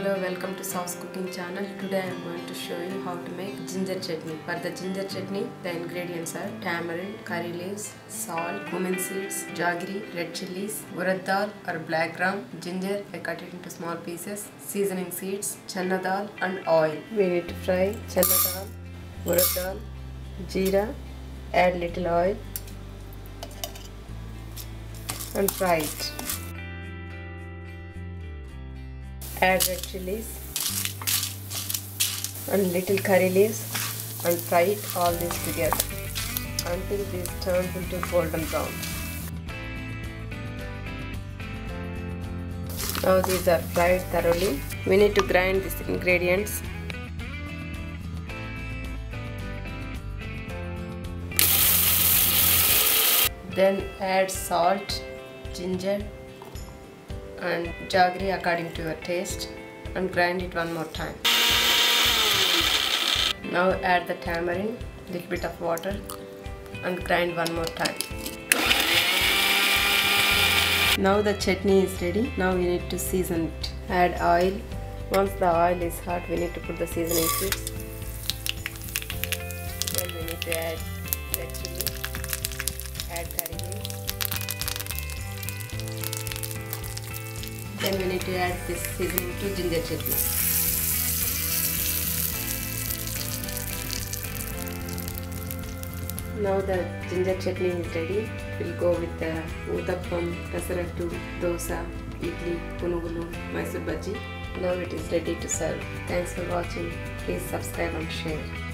Hello, welcome to Sous cooking channel. Today I am going to show you how to make ginger chutney. For the ginger chutney, the ingredients are tamarind, curry leaves, salt, cumin seeds, jaggery, red chilies, urad dal or black gram, ginger, I cut it into small pieces, seasoning seeds, chana dal and oil. We need to fry chana dal, urad dal, jeera, add little oil and fry it. Add red chilies and little curry leaves and fry it all this together until this turns into golden brown. Now these are fried thoroughly. We need to grind these ingredients. Then add salt, ginger and jaggery according to your taste and grind it one more time. Now add the tamarind, little bit of water and grind one more time. Now the chutney is ready. Now we need to season it. Add oil. Once the oil is hot, we need to put the seasoning seeds. Then we need to add red chili, add curry leaves. Then we need to add this seasoning to ginger chutney. Now the ginger chutney is ready. We'll go with the uttappam, pesarattu, dosa, idli, punugulu, Mysore bhaji. Now it is ready to serve. Thanks for watching. Please subscribe and share.